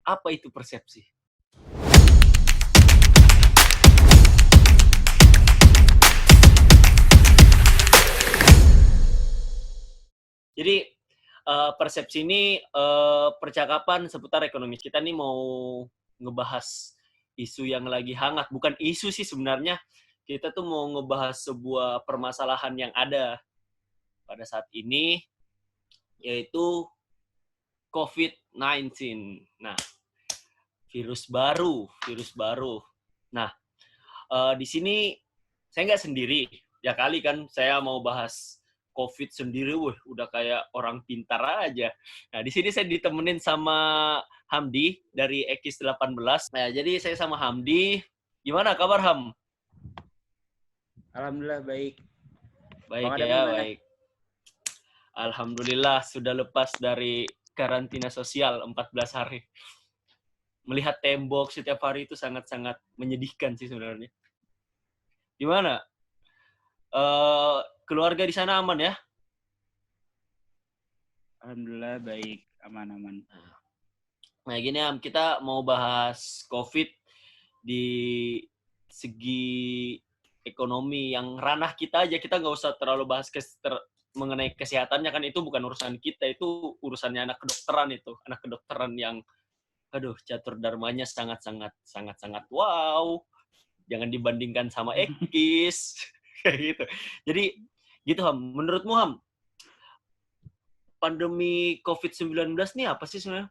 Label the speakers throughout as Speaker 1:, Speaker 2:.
Speaker 1: Apa itu persepsi? Jadi persepsi ini percakapan seputar ekonomi. Kita nih mau ngebahas isu yang lagi hangat. Bukan isu sih sebenarnya. Kita tuh mau ngebahas sebuah permasalahan yang ada pada saat ini, yaitu COVID-19. Nah, virus baru. Nah, di sini saya nggak sendiri. Ya kali kan saya mau bahas COVID sendiri, udah kayak orang pintar aja. Nah, di sini saya ditemenin sama Hamdi dari X18. Nah, jadi saya sama Hamdi. Gimana kabar, Ham?
Speaker 2: Alhamdulillah baik.
Speaker 1: Baik
Speaker 2: Bang Adam
Speaker 1: ya,
Speaker 2: gimana?
Speaker 1: baik. Alhamdulillah sudah lepas dari karantina sosial 14 hari. Melihat tembok setiap hari itu sangat-sangat menyedihkan sih sebenarnya. Gimana? Keluarga di sana aman ya?
Speaker 2: Alhamdulillah baik, aman-aman.
Speaker 1: Nah gini Am, kita mau bahas COVID di segi ekonomi yang ranah kita aja. Kita nggak usah terlalu bahas mengenai kesehatannya, kan itu bukan urusan kita, itu urusannya anak kedokteran itu. Anak kedokteran yang catur dharmanya sangat wow. Jangan dibandingkan sama Ekis. Kayak gitu. Jadi gitu Ham, menurutmu Ham, pandemi COVID-19 nih apa sih sebenarnya?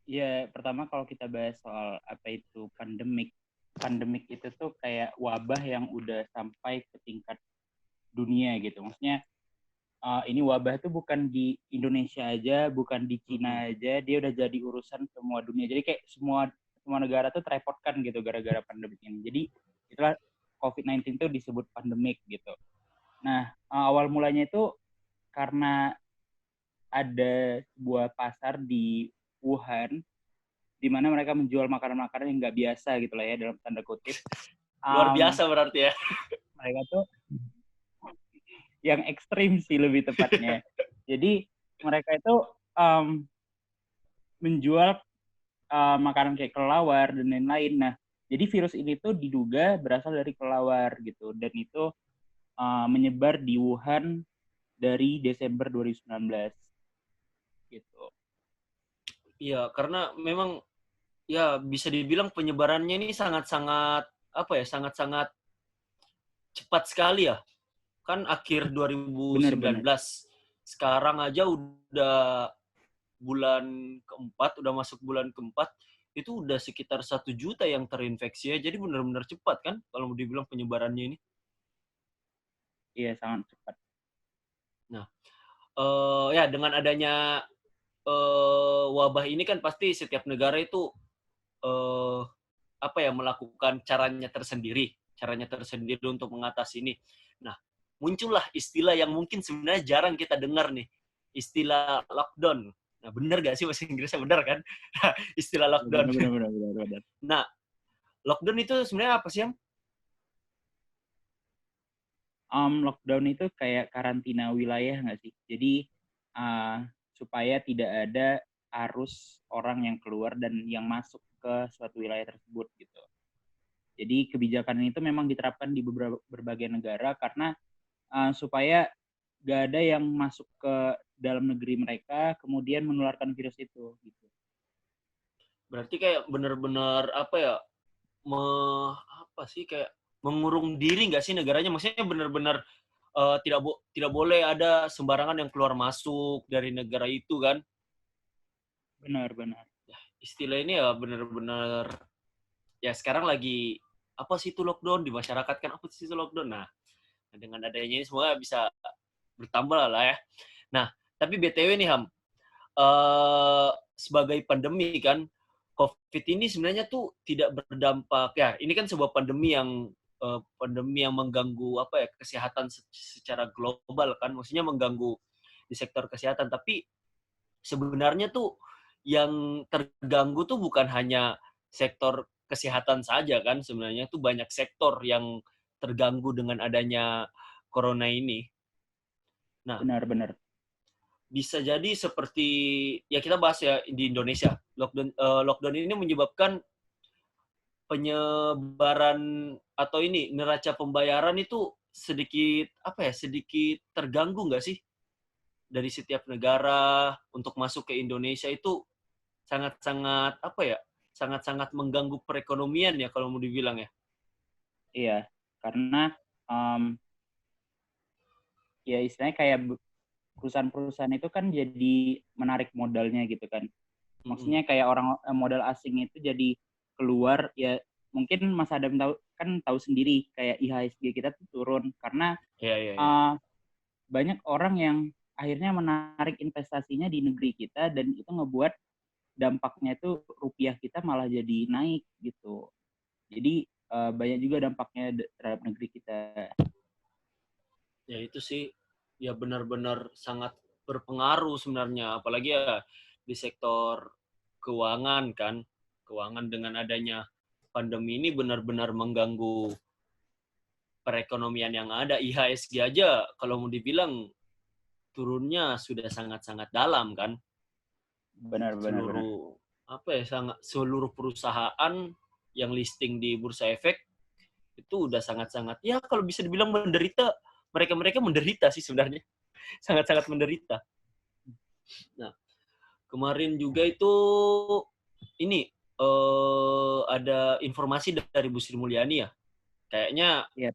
Speaker 2: Ya pertama kalau kita bahas soal apa itu pandemik itu tuh kayak wabah yang udah sampai ke tingkat dunia gitu. Maksudnya ini wabah tuh bukan di Indonesia aja, bukan di Cina aja, dia udah jadi urusan semua dunia. Jadi kayak semua negara tuh terepotkan gitu gara-gara pandemik ini. Jadi itulah COVID-19 tuh disebut pandemik gitu. Nah, awal mulanya itu karena ada sebuah pasar di Wuhan di mana mereka menjual makanan-makanan yang nggak biasa gitu lah ya, dalam tanda kutip.
Speaker 1: Luar biasa berarti ya.
Speaker 2: Mereka tuh yang ekstrim sih lebih tepatnya. Jadi mereka itu menjual makanan kayak kelelawar dan lain-lain. Nah, jadi virus ini tuh diduga berasal dari kelelawar gitu, dan itu menyebar di Wuhan dari Desember 2019 gitu.
Speaker 1: Iya, karena memang ya bisa dibilang penyebarannya ini sangat-sangat sangat-sangat cepat sekali ya. Kan akhir 2019.
Speaker 2: Benar-benar.
Speaker 1: Sekarang aja udah bulan keempat, udah masuk bulan keempat, itu udah sekitar 1 juta yang terinfeksi ya. Jadi benar-benar cepat kan kalau mau dibilang penyebarannya ini.
Speaker 2: Iya, sangat cepat.
Speaker 1: Nah, ya dengan adanya wabah ini kan pasti setiap negara itu melakukan caranya tersendiri untuk mengatasi ini. Nah, muncullah istilah yang mungkin sebenarnya jarang kita dengar nih, istilah lockdown. Nah, benar gak sih bahasa Inggrisnya, benar kan? Istilah lockdown.
Speaker 2: Benar.
Speaker 1: Nah, lockdown itu sebenarnya apa sih, Am?
Speaker 2: Lockdown itu kayak karantina wilayah nggak sih? Jadi supaya tidak ada arus orang yang keluar dan yang masuk ke suatu wilayah tersebut gitu. Jadi kebijakan itu memang diterapkan di berbagai negara karena supaya nggak ada yang masuk ke dalam negeri mereka kemudian menularkan virus itu gitu.
Speaker 1: Berarti kayak benar-benar kayak mengurung diri nggak sih negaranya? Maksudnya benar-benar tidak boleh ada sembarangan yang keluar masuk dari negara itu kan?
Speaker 2: Benar.
Speaker 1: Istilah ini ya benar-benar ya sekarang lagi apa sih itu lockdown di masyarakat kan, apa sih itu lockdown. Nah, dengan adanya ini semua bisa bertambah lah ya. Nah, tapi BTW nih Ham, sebagai pandemi kan, COVID ini sebenarnya tuh tidak berdampak ya. Ini kan sebuah pandemi yang mengganggu kesehatan secara global kan, maksudnya mengganggu di sektor kesehatan. Tapi sebenarnya tuh yang terganggu tuh bukan hanya sektor kesehatan saja kan, sebenarnya tuh banyak sektor yang terganggu dengan adanya corona ini. Nah,
Speaker 2: Benar.
Speaker 1: bisa jadi seperti ya kita bahas ya di Indonesia. Lockdown ini menyebabkan penyebaran atau ini neraca pembayaran itu sedikit apa ya, sedikit terganggu nggak sih dari setiap negara untuk masuk ke Indonesia itu sangat-sangat apa ya, sangat-sangat mengganggu perekonomian ya kalau mau dibilang ya.
Speaker 2: Iya, karena ya istilahnya kayak perusahaan-perusahaan itu kan jadi menarik modalnya gitu kan. Maksudnya kayak orang modal asing itu jadi keluar ya, mungkin Mas Adam tahu sendiri kayak IHSG kita tuh turun karena
Speaker 1: Iya.
Speaker 2: banyak orang yang akhirnya menarik investasinya di negeri kita, dan itu ngebuat dampaknya itu rupiah kita malah jadi naik gitu. Jadi banyak juga dampaknya terhadap negeri kita.
Speaker 1: Ya itu sih ya benar-benar sangat berpengaruh sebenarnya, apalagi ya di sektor keuangan kan. Keuangan dengan adanya pandemi ini benar-benar mengganggu perekonomian yang ada. IHSG aja kalau mau dibilang turunnya sudah sangat-sangat dalam kan.
Speaker 2: Benar.
Speaker 1: Seluruh apa ya, seluruh perusahaan yang listing di Bursa Efek itu udah sangat-sangat ya kalau bisa dibilang menderita. Mereka menderita sih sebenarnya. Sangat-sangat menderita. Nah, kemarin juga itu ini ada informasi dari Bu Sri Mulyani ya. Kayaknya
Speaker 2: Iya.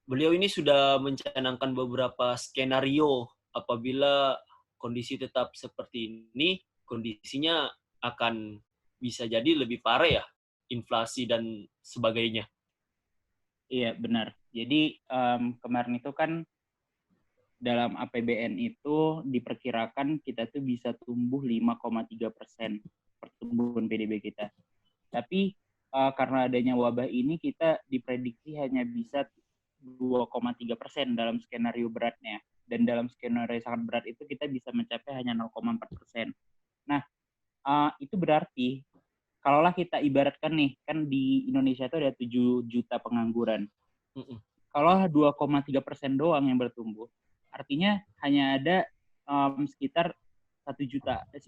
Speaker 1: Beliau ini sudah mencanangkan beberapa skenario apabila kondisi tetap seperti ini, kondisinya akan bisa jadi lebih parah ya, inflasi dan sebagainya.
Speaker 2: Iya, benar. Jadi kemarin itu kan dalam APBN itu diperkirakan kita tuh bisa tumbuh 5,3% pertumbuhan PDB kita. Tapi karena adanya wabah ini kita diprediksi hanya bisa 2,3% dalam skenario beratnya. Dan dalam skenario sangat berat itu kita bisa mencapai hanya 0,4%. Nah, itu berarti kalaulah kita ibaratkan nih, kan di Indonesia itu ada 7 juta pengangguran. Kalau 2,3% doang yang bertumbuh, artinya hanya ada sekitar 1.920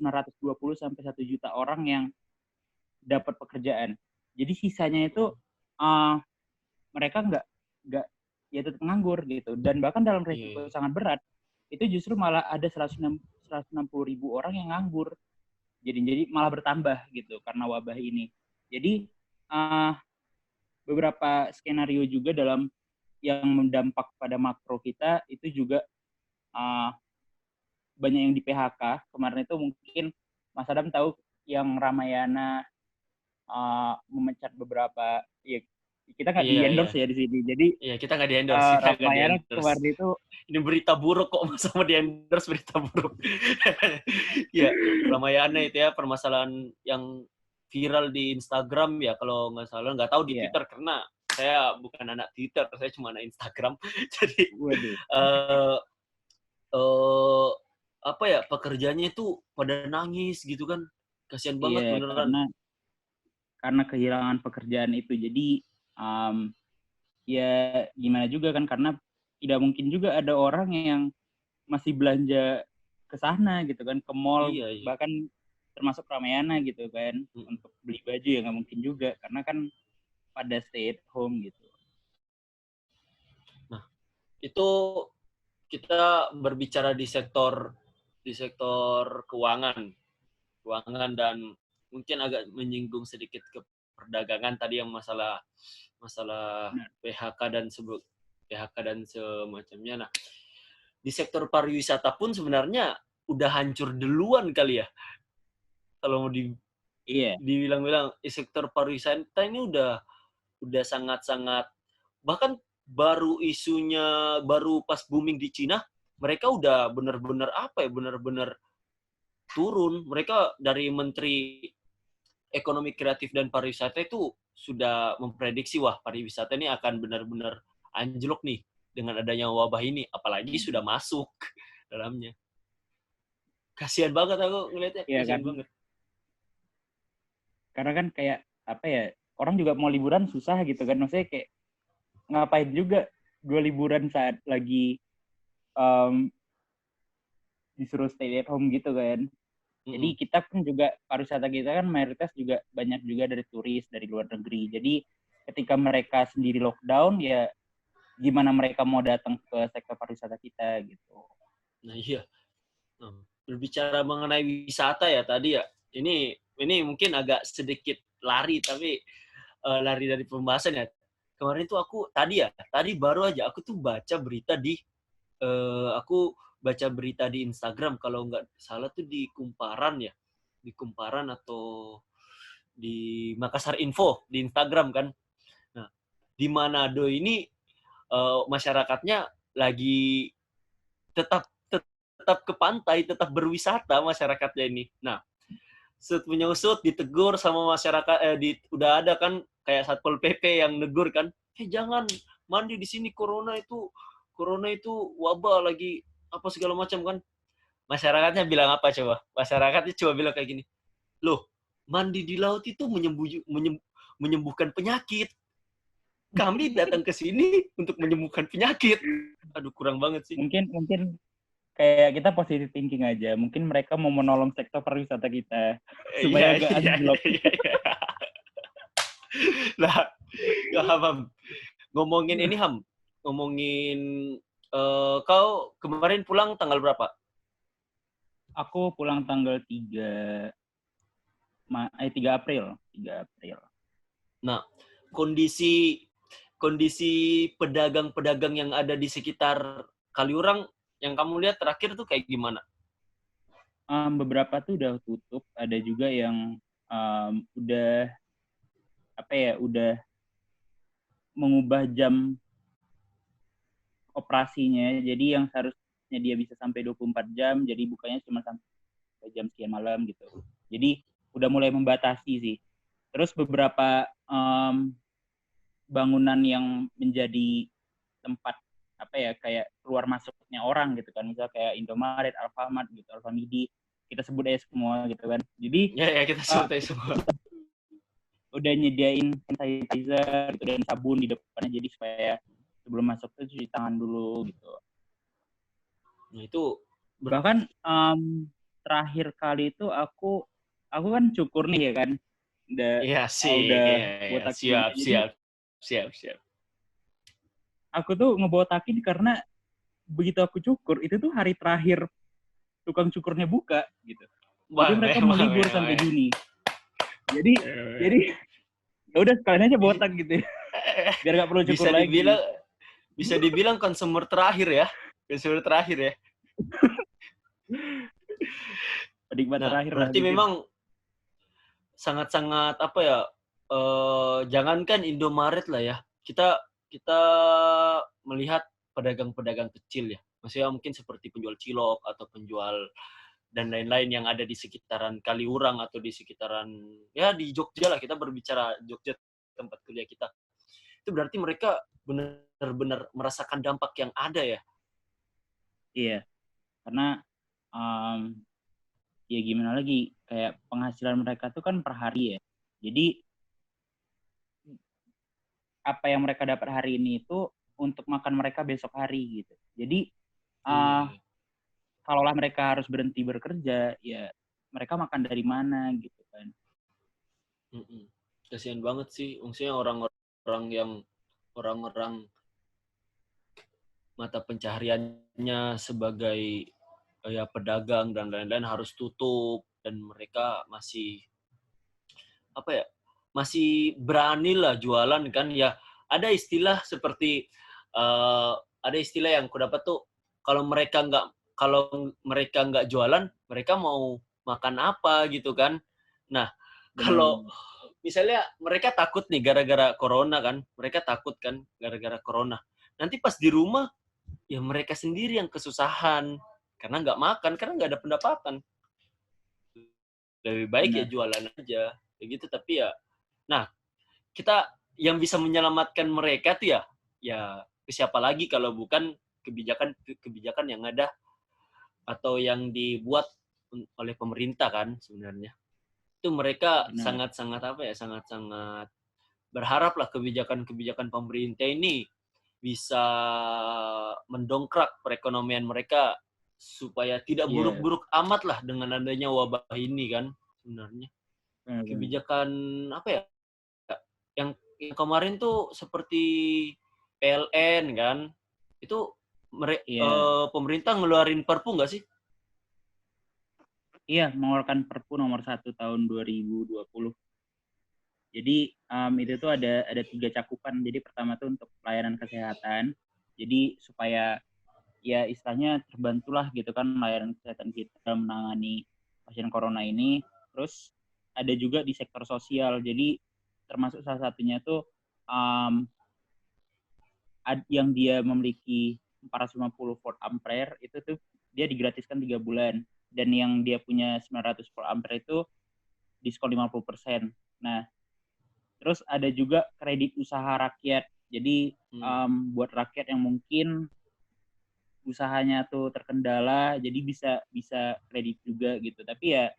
Speaker 2: sampai 1 juta orang yang dapat pekerjaan. Jadi sisanya itu mereka nggak ya tetap nganggur gitu. Dan bahkan dalam resiko sangat berat, itu justru malah ada 160.000 orang yang nganggur. Jadi malah bertambah gitu karena wabah ini. Jadi beberapa skenario juga dalam yang mendampak pada makro kita itu juga banyak yang di PHK. Kemarin itu mungkin Mas Adam tahu yang Ramayana memecat beberapa, ya kita nggak di-endorse ya di sini. Jadi
Speaker 1: kita nggak di-endorse.
Speaker 2: Ramayana kemarin itu
Speaker 1: ini berita buruk kok, masa mau di-endorse berita buruk. Ya, Ramayana itu ya permasalahan yang viral di Instagram ya kalau nggak salah, nggak tahu di Twitter karena saya bukan anak Twitter, saya cuma anak Instagram. Jadi apa ya, pekerjaannya itu pada nangis gitu kan, kasihan banget beneran.
Speaker 2: Karena kehilangan pekerjaan itu. Jadi ya gimana juga kan, karena tidak mungkin juga ada orang yang masih belanja ke sana gitu kan, ke mall, bahkan termasuk Ramayana gitu kan, untuk beli baju ya nggak mungkin juga karena kan pada stay at home gitu.
Speaker 1: Nah, itu kita berbicara di sektor keuangan dan mungkin agak menyinggung sedikit ke perdagangan tadi yang masalah PHK dan semacamnya. Nah, di sektor pariwisata pun sebenarnya udah hancur duluan kali ya. Kalau mau dibilang sektor pariwisata ini udah sangat-sangat, bahkan baru pas booming di Cina, mereka udah benar-benar turun. Mereka dari Menteri Ekonomi Kreatif dan Pariwisata itu sudah memprediksi, wah pariwisata ini akan benar-benar anjlok nih dengan adanya wabah ini, apalagi sudah masuk dalamnya. Kasihan banget aku ngeliatnya, kasihan banget.
Speaker 2: Karena kan kayak apa ya, orang juga mau liburan susah gitu kan, maksudnya kayak ngapain juga gue liburan saat lagi um, disuruh stay at home gitu kan. Jadi kita pun juga, pariwisata kita kan mayoritas juga banyak juga dari turis dari luar negeri. Jadi ketika mereka sendiri lockdown, ya gimana mereka mau datang ke sektor pariwisata kita gitu.
Speaker 1: Nah iya. Berbicara mengenai wisata ya tadi ya. Ini mungkin agak sedikit lari tapi lari dari pembahasan ya. Kemarin tuh tadi baru aja aku tuh baca berita aku baca berita di Instagram kalau nggak salah tuh di Kumparan ya. Di Kumparan atau di Makassar Info di Instagram kan. Nah, di Manado ini masyarakatnya lagi tetap tetap ke pantai, tetap berwisata masyarakatnya ini. Nah, punya usut ditegur sama masyarakat, udah ada kan kayak Satpol PP yang negur kan, jangan mandi di sini, corona itu wabah lagi apa segala macam kan. Masyarakatnya bilang apa coba? Masyarakatnya coba bilang kayak gini, loh mandi di laut itu menyembuhkan penyakit. Kami datang ke sini untuk menyembuhkan penyakit. Aduh, kurang banget sih.
Speaker 2: Mungkin kayak kita positive thinking aja. Mungkin mereka mau menolong sektor pariwisata kita supaya agak anjlok.
Speaker 1: Nah, Ham, ngomongin ini Ham, ngomongin kau kemarin pulang tanggal berapa?
Speaker 2: Aku pulang tanggal 3 April. 3 April.
Speaker 1: Nah, kondisi pedagang-pedagang yang ada di sekitar Kaliurang yang kamu lihat terakhir tuh kayak gimana?
Speaker 2: Beberapa tuh udah tutup, ada juga yang udah mengubah jam operasinya. Jadi yang seharusnya dia bisa sampai 24 jam, jadi bukanya cuma sampai jam sekian malam gitu. Jadi udah mulai membatasi sih. Terus beberapa bangunan yang menjadi tempat kayak keluar masuknya orang gitu kan, misalnya kayak Indomaret, Alfamart gitu, Alfamidi, kita sebut aja semua gitu kan. Jadi
Speaker 1: ya kita sebut aja semua.
Speaker 2: Udah nyediain sanitizer gitu, dan sabun di depannya, jadi supaya sebelum masuk tuh cuci tangan dulu gitu.
Speaker 1: Nah itu
Speaker 2: bahkan terakhir kali itu aku kan cukur nih ya kan, udah botak
Speaker 1: siap.
Speaker 2: Aku tuh ngebotakin karena begitu aku cukur itu tuh hari terakhir tukang cukurnya buka gitu. Jadi mereka mau libur sampai Juni. Jadi ya udah sekalian aja botak gitu ya. Biar nggak perlu cukur lagi.
Speaker 1: Bisa dibilang konsumer terakhir ya.
Speaker 2: Penikmat terakhir lah.
Speaker 1: Berarti memang sangat-sangat apa ya? Jangankan Indomaret lah ya. Kita melihat pedagang-pedagang kecil ya. Maksudnya mungkin seperti penjual cilok atau penjual dan lain-lain yang ada di sekitaran Kaliurang atau di sekitaran ya di Jogja lah, kita berbicara Jogja tempat kuliah kita. Itu berarti mereka benar-benar merasakan dampak yang ada ya.
Speaker 2: Iya. Karena ya gimana lagi, kayak penghasilan mereka tuh kan per hari ya. Jadi apa yang mereka dapat hari ini itu untuk makan mereka besok hari gitu. Jadi kalaulah mereka harus berhenti bekerja, ya mereka makan dari mana gitu kan.
Speaker 1: Kasihan banget sih, maksudnya orang-orang mata pencahariannya sebagai ya pedagang dan lain-lain harus tutup, dan mereka masih masih berani lah jualan kan ya. Ada istilah seperti ada istilah yang aku dapat tuh, kalau mereka nggak jualan, mereka mau makan apa gitu kan. Nah, kalau misalnya mereka takut nih gara-gara corona kan, nanti pas di rumah ya mereka sendiri yang kesusahan karena nggak makan, karena nggak ada pendapatan. Lebih baik ya jualan aja kayak gitu. Tapi ya, nah kita yang bisa menyelamatkan mereka tuh ya siapa lagi kalau bukan kebijakan yang ada atau yang dibuat oleh pemerintah kan sebenarnya. Itu mereka sangat-sangat berharap lah kebijakan pemerintah ini bisa mendongkrak perekonomian mereka supaya tidak
Speaker 2: Iya,
Speaker 1: buruk-buruk amat lah dengan adanya wabah ini kan sebenarnya.
Speaker 2: benar-benar.
Speaker 1: Kebijakan apa ya, yang kemarin tuh seperti PLN kan, itu
Speaker 2: Iya,
Speaker 1: pemerintah ngeluarin Perpu nggak sih?
Speaker 2: iya, mengeluarkan Perpu nomor 1 tahun 2020. Jadi itu tuh ada 3 cakupan. Jadi pertama tuh untuk pelayanan kesehatan. Jadi supaya ya istilahnya terbantulah gitu kan layanan kesehatan kita menangani pasien corona ini. Terus ada juga di sektor sosial. Jadi termasuk salah satunya tuh um, yang dia memiliki 450 volt ampere itu tuh dia digratiskan 3 bulan. Dan yang dia punya 900 volt ampere itu diskon 50%. Nah, terus ada juga kredit usaha rakyat. Jadi
Speaker 1: Hmm.
Speaker 2: buat rakyat yang mungkin usahanya tuh terkendala, jadi bisa kredit juga gitu. Tapi ya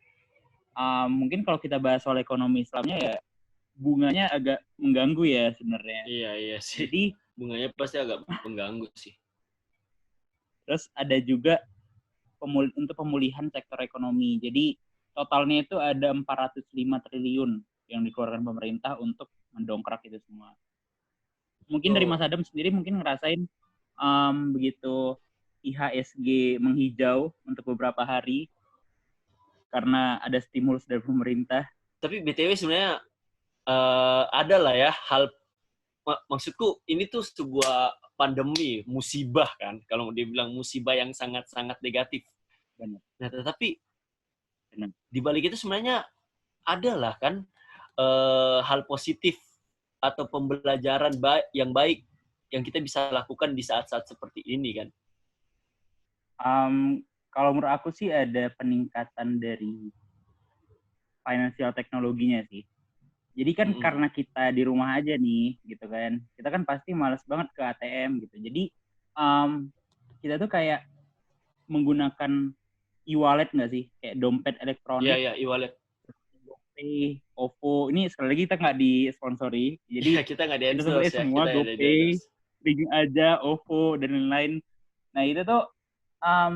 Speaker 2: mungkin kalau kita bahas soal ekonomi Islamnya ya bunganya agak mengganggu ya sebenarnya.
Speaker 1: Iya iya sih,
Speaker 2: Jadi
Speaker 1: bunganya pasti agak mengganggu sih.
Speaker 2: terus ada juga untuk pemulihan sektor ekonomi. Jadi totalnya itu ada 405 triliun yang dikeluarkan pemerintah untuk mendongkrak itu semua. Mungkin dari Mas
Speaker 1: Oh,
Speaker 2: Adam sendiri mungkin ngerasain begitu IHSG menghijau untuk beberapa hari karena ada stimulus dari pemerintah.
Speaker 1: tapi BTW sebenarnya ada lah ya hal, maksudku ini tuh sebuah pandemi, musibah kan, kalau dia bilang musibah yang sangat-sangat negatif.
Speaker 2: Benar,
Speaker 1: Nah, tetapi
Speaker 2: benar.
Speaker 1: di balik itu sebenarnya ada lah kan hal positif atau pembelajaran yang baik yang kita bisa lakukan di saat-saat seperti ini kan.
Speaker 2: Kalau menurut aku sih ada peningkatan dari financial teknologinya sih. Jadi kan
Speaker 1: Mm-mm.
Speaker 2: karena kita di rumah aja nih, gitu kan, kita kan pasti males banget ke ATM gitu. Jadi um, kita tuh kayak menggunakan e-wallet nggak sih, kayak dompet
Speaker 1: Iya,
Speaker 2: elektronik,
Speaker 1: iya, e-wallet.
Speaker 2: GoPay, OVO. Ini sekali lagi kita nggak disponsori, jadi
Speaker 1: Ya, kita nggak di
Speaker 2: kita sebutnya
Speaker 1: endorse ya,
Speaker 2: semua
Speaker 1: kita ada di
Speaker 2: GoPay,
Speaker 1: endorse.
Speaker 2: Ring aja, OVO dan lain-lain. Nah itu tuh um,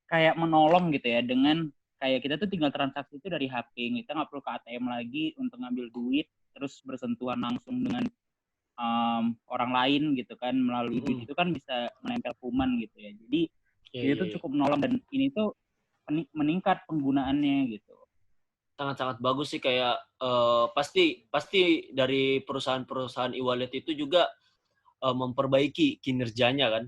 Speaker 2: kayak menolong gitu ya dengan kayak kita tuh tinggal transaksi itu dari HP, kita nggak perlu ke ATM lagi untuk ngambil duit terus bersentuhan langsung dengan orang lain gitu kan, melalui duit
Speaker 1: Mm-mm.
Speaker 2: itu kan bisa menempel kuman gitu ya. Jadi
Speaker 1: Iya,
Speaker 2: itu
Speaker 1: iya,
Speaker 2: tuh
Speaker 1: iya.
Speaker 2: cukup menolong dan ini tuh meningkat penggunaannya gitu.
Speaker 1: Sangat-sangat bagus sih, kayak pasti pasti dari perusahaan-perusahaan e-wallet itu juga memperbaiki kinerjanya kan,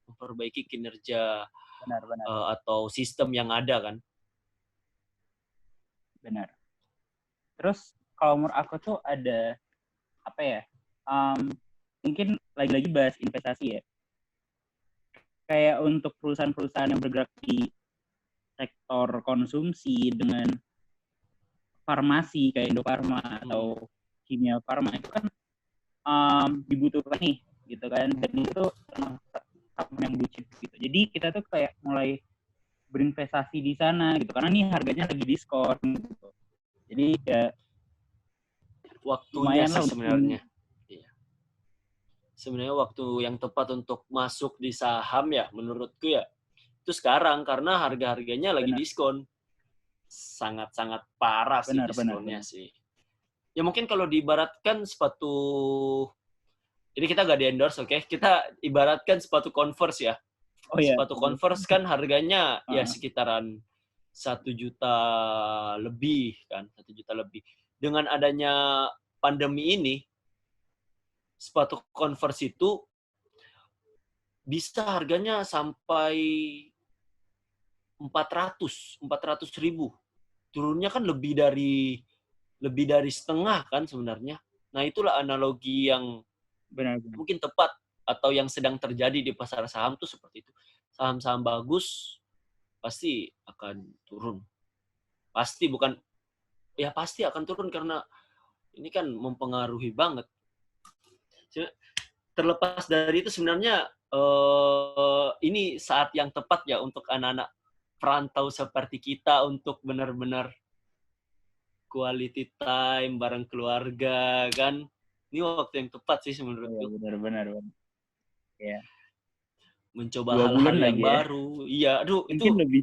Speaker 1: memperbaiki kinerja
Speaker 2: Benar-benar,
Speaker 1: atau sistem yang ada kan.
Speaker 2: benar. Terus kalau menurut aku tuh ada apa ya, um, mungkin lagi-lagi bahas investasi ya, kayak untuk perusahaan-perusahaan yang bergerak di sektor konsumsi dengan farmasi kayak Indofarma
Speaker 1: Mm-mm.
Speaker 2: atau Kimia Farma itu kan dibutuhkan nih gitu kan, dan itu termasuk yang blue chip gitu. Jadi kita tuh kayak mulai berinvestasi di sana gitu karena nih harganya lagi diskon gitu. Jadi ya
Speaker 1: Waktunya
Speaker 2: lumayan
Speaker 1: sih
Speaker 2: lah untuk
Speaker 1: sebenarnya. Iya. Sebenarnya waktu yang tepat untuk masuk di saham ya menurutku ya itu sekarang, karena harga-harganya lagi
Speaker 2: benar
Speaker 1: diskon. Sangat-sangat parah sih
Speaker 2: benar benar
Speaker 1: diskonnya
Speaker 2: benar.
Speaker 1: sih. Ya mungkin kalau diibaratkan sepatu, ini kita nggak di endorse, oke? Kita ibaratkan sepatu Converse ya.
Speaker 2: Oh ya,
Speaker 1: Sepatu Converse kan harganya ya
Speaker 2: uh,
Speaker 1: sekitaran 1 juta lebih kan, 1 juta lebih. Dengan adanya pandemi ini, sepatu Converse itu bisa harganya sampai 400 ribu. Turunnya kan lebih dari setengah kan sebenarnya. Nah, itulah analogi yang
Speaker 2: benar benar
Speaker 1: mungkin tepat atau yang sedang terjadi di pasar saham tuh seperti itu. Saham-saham bagus pasti akan turun. Pasti bukan, ya pasti akan turun karena ini kan mempengaruhi banget. Terlepas dari itu sebenarnya ini saat yang tepat ya untuk anak-anak perantau seperti kita untuk benar-benar quality time bareng keluarga kan. Ini waktu yang tepat sih
Speaker 2: oh ya
Speaker 1: menurutku.
Speaker 2: benar benar Ya.
Speaker 1: mencoba
Speaker 2: 2 bulan
Speaker 1: hal-hal yang
Speaker 2: lagi ya.
Speaker 1: baru. Iya, aduh
Speaker 2: Mungkin lebih.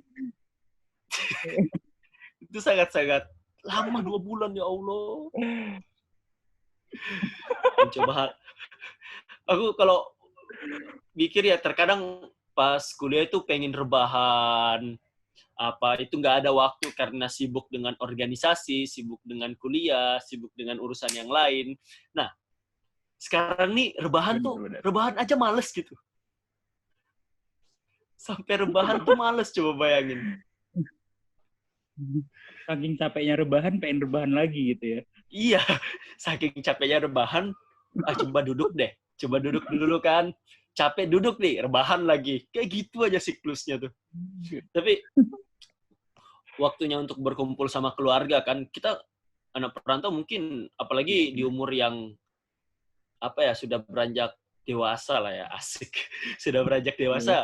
Speaker 1: itu sangat-sangat lama 2 bulan ya Allah. Mencoba hal. Aku kalau mikir ya terkadang pas kuliah itu pengen rebahan, apa itu nggak ada waktu karena sibuk dengan organisasi, sibuk dengan kuliah, sibuk dengan urusan yang lain. Nah, sekarang nih
Speaker 2: Benar-benar.
Speaker 1: rebahan aja males gitu. Sampai rebahan tuh males, coba bayangin.
Speaker 2: Saking capeknya rebahan, pengen rebahan lagi gitu ya.
Speaker 1: Iya, saking capeknya rebahan, coba duduk deh. Coba duduk dulu kan. Capek duduk nih, rebahan lagi. Kayak gitu aja siklusnya tuh. Tapi waktunya untuk berkumpul sama keluarga kan, kita anak perantau mungkin,
Speaker 2: Iya,
Speaker 1: apalagi di
Speaker 2: benar.
Speaker 1: umur yang, apa ya, sudah beranjak dewasa lah ya, asik. Sudah beranjak
Speaker 2: Iya.
Speaker 1: dewasa,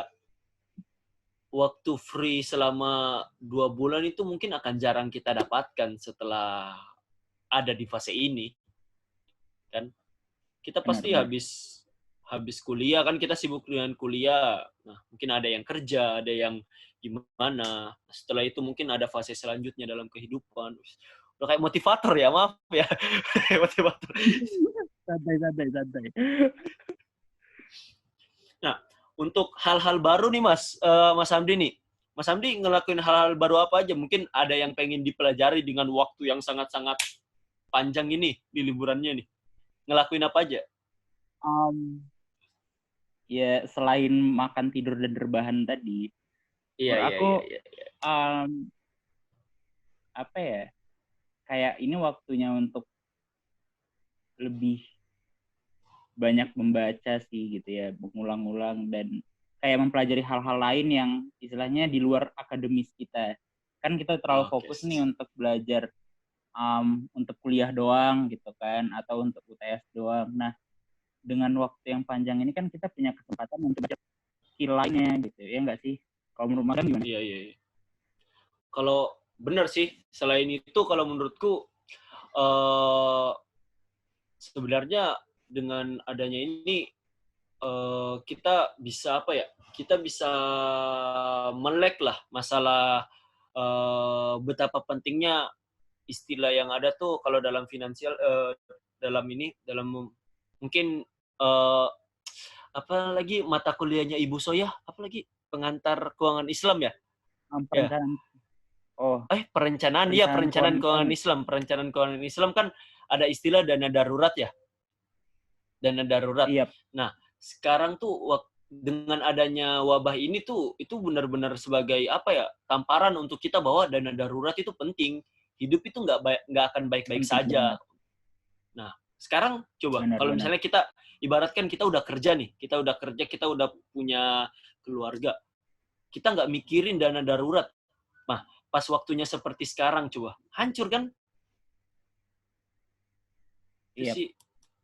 Speaker 1: waktu free selama 2 bulan itu mungkin akan jarang kita dapatkan setelah ada di fase ini. Kan kita pasti
Speaker 2: Benar-benar.
Speaker 1: habis kuliah kan, kita sibuk dengan kuliah. Nah, mungkin ada yang kerja, ada yang gimana. Setelah itu mungkin ada fase selanjutnya dalam kehidupan. Udah kayak motivator ya, maaf ya. Motivator.
Speaker 2: Santai, santai, santai.
Speaker 1: Nah, untuk hal-hal baru nih Mas Hamdi nih. Mas Hamdi ngelakuin hal-hal baru apa aja? Mungkin ada yang pengen dipelajari dengan waktu yang sangat-sangat panjang ini di liburannya nih. Ngelakuin apa aja?
Speaker 2: Ya selain makan, tidur, dan rebahan tadi,
Speaker 1: Iya,
Speaker 2: menurut
Speaker 1: iya,
Speaker 2: aku
Speaker 1: iya, iya.
Speaker 2: um, apa ya, kayak ini waktunya untuk lebih banyak membaca sih gitu ya, mengulang-ulang dan kayak mempelajari hal-hal lain yang istilahnya di luar akademis kita. Kan kita terlalu
Speaker 1: Oke.
Speaker 2: fokus nih untuk belajar untuk kuliah doang gitu kan, atau untuk UTS doang. Nah, dengan waktu yang panjang ini kan kita punya kesempatan untuk belajar skill lainnya gitu, ya nggak sih? Kalau menurut Mas gimana?
Speaker 1: Iya, iya, iya. Kalau benar sih, selain itu kalau menurutku eh sebenarnya dengan adanya ini kita bisa apa ya? Kita bisa melek lah masalah betapa pentingnya istilah yang ada tuh kalau dalam finansial, dalam mungkin eh, apa lagi mata kuliahnya Ibu Soyah, apa lagi pengantar keuangan Islam ya? Ya.
Speaker 2: Perencanaan, oh,
Speaker 1: Perencanaan
Speaker 2: keuangan Islam.
Speaker 1: keuangan Islam. Perencanaan keuangan Islam kan ada istilah dana darurat ya, dana darurat.
Speaker 2: Iya,
Speaker 1: Nah, sekarang tuh dengan adanya wabah ini tuh itu benar-benar sebagai apa ya, tamparan untuk kita bahwa dana darurat itu penting. Hidup itu nggak akan baik-baik
Speaker 2: penting
Speaker 1: saja.
Speaker 2: banget.
Speaker 1: Nah, sekarang coba kalau
Speaker 2: Benar-benar.
Speaker 1: misalnya kita ibaratkan kita udah kerja nih, kita udah punya keluarga, kita nggak mikirin dana darurat. Nah, pas waktunya seperti sekarang coba, hancur kan? Itu
Speaker 2: Iya.
Speaker 1: sih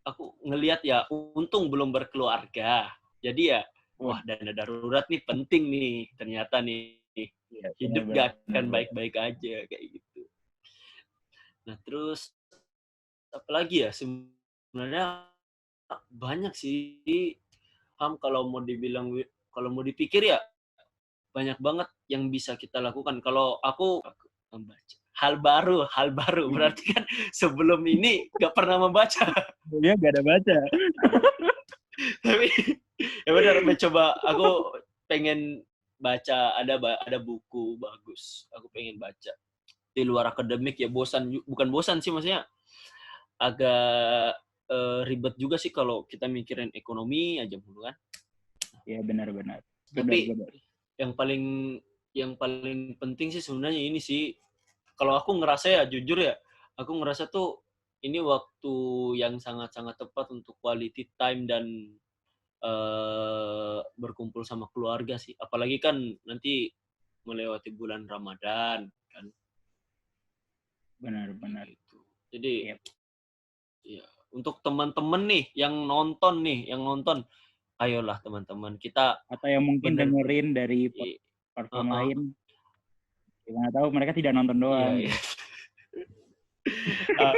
Speaker 1: aku ngelihat ya, untung belum berkeluarga. Jadi ya, wah
Speaker 2: Waduh,
Speaker 1: dana darurat nih penting nih, ternyata nih.
Speaker 2: iya,
Speaker 1: Hidup
Speaker 2: benar-benar.
Speaker 1: gak akan baik-baik aja kayak gitu. Nah, terus apalagi ya, sebenarnya banyak sih kalau mau dibilang, kalau mau dipikir ya banyak banak yang bisa kita lakukan. Kalau aku membaca hal baru berarti kan sebelum ini nggak pernah membaca.
Speaker 2: Dia gak ada baca.
Speaker 1: Tapi ya benar, mencoba aku pengen baca, ada buku bagus aku pengen baca di luar akademik ya. Bukan bosan sih, maksudnya agak ribet juga sih kalau kita mikirin ekonomi aja mulu kan.
Speaker 2: Iya, benar-benar.
Speaker 1: Tapi
Speaker 2: Benar-benar.
Speaker 1: yang paling yang paling penting sih sebenarnya ini sih, kalau aku ngerasa ya, jujur ya, aku ngerasa tuh ini waktu yang sangat-sangat tepat untuk quality time dan berkumpul sama keluarga sih. Apalagi kan nanti melewati bulan Ramadan kan
Speaker 2: Benar-benar.
Speaker 1: gitu. Jadi
Speaker 2: Iya.
Speaker 1: ya, untuk teman-teman nih, yang nonton, ayolah teman-teman kita
Speaker 2: Atau yang mungkin
Speaker 1: bener,
Speaker 2: dengerin dari
Speaker 1: i-
Speaker 2: platform lain, ya nggak tahu, mereka tidak nonton
Speaker 1: iya,
Speaker 2: doang
Speaker 1: iya.
Speaker 2: gitu.
Speaker 1: Ah,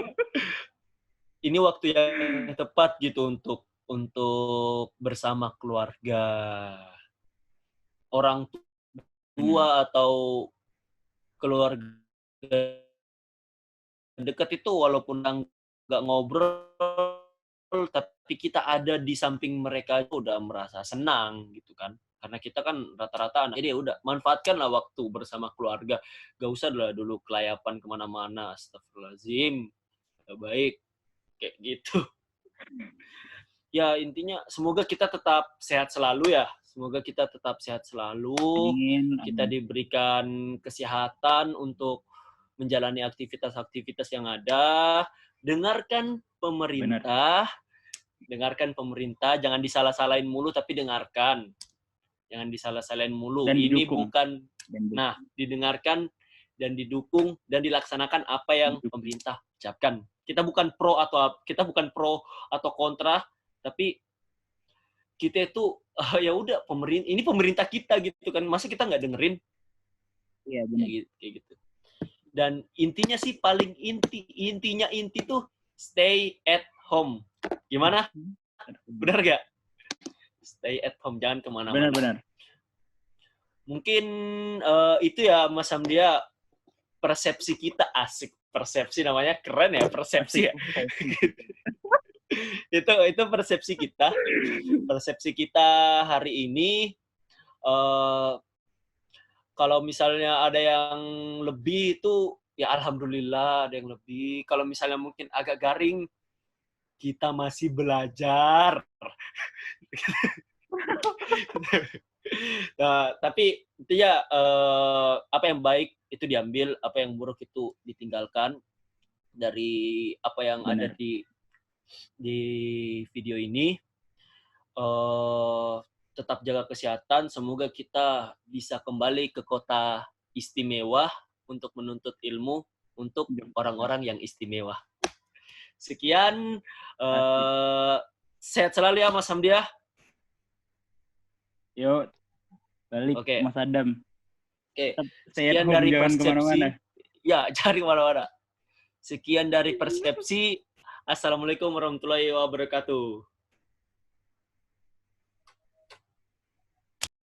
Speaker 1: ini waktu yang tepat gitu untuk untuk bersama keluarga. Orang
Speaker 2: Benar.
Speaker 1: tua atau keluarga dekat itu walaupun nggak ngobrol, tapi kita ada di samping mereka itu udah merasa senang gitu kan. Karena kita kan rata-rata anak, jadi ya udah manfaatkanlah waktu bersama keluarga. Gak usah lah dulu kelayapan kemana-mana, astagfirullahaladzim, gak baik, kayak gitu. Ya intinya semoga kita tetap sehat selalu ya. Semoga kita tetap sehat selalu.
Speaker 2: Amin,
Speaker 1: Kita
Speaker 2: amin.
Speaker 1: diberikan kesehatan untuk menjalani aktivitas-aktivitas yang ada. Dengarkan
Speaker 2: Benar.
Speaker 1: pemerintah, jangan disalah-salahin mulu tapi dengarkan. Jangan disalah-salahin mulu.
Speaker 2: Dan
Speaker 1: Ini
Speaker 2: didukung.
Speaker 1: bukan,
Speaker 2: Dan
Speaker 1: nah didengarkan dan didukung dan dilaksanakan apa yang
Speaker 2: didukung.
Speaker 1: pemerintah ucapkan. Kita bukan pro atau kontra, tapi kita itu ya udah ini pemerintah kita gitu kan, masa kita nggak dengerin.
Speaker 2: Iya, benar.
Speaker 1: Kayak gitu. Dan intinya sih paling inti tuh stay at home. Gimana? Benar gak? Stay at home, jangan kemana-mana.
Speaker 2: Benar.
Speaker 1: Mungkin itu ya Mas Hamdia, persepsi kita. Asik, persepsi namanya keren ya, persepsi ya. itu persepsi kita hari ini. Kalau misalnya ada yang lebih itu ya alhamdulillah ada yang lebih. Kalau misalnya mungkin agak garing, kita masih belajar. Nah, tapi intinya apa yang baik itu diambil, apa yang buruk itu ditinggalkan dari apa yang
Speaker 2: Benar.
Speaker 1: ada di video ini. Tetap jaga kesehatan. Semoga kita bisa kembali ke kota istimewa untuk menuntut ilmu untuk orang-orang yang istimewa. Sekian. Sehat selalu ya Mas Hamdia.
Speaker 2: Yuk, balik Mas Adam.
Speaker 1: Oke. Sekian dari persepsi. Ya, cari mana-mana. Sekian dari persepsi. Assalamualaikum warahmatullahi wabarakatuh.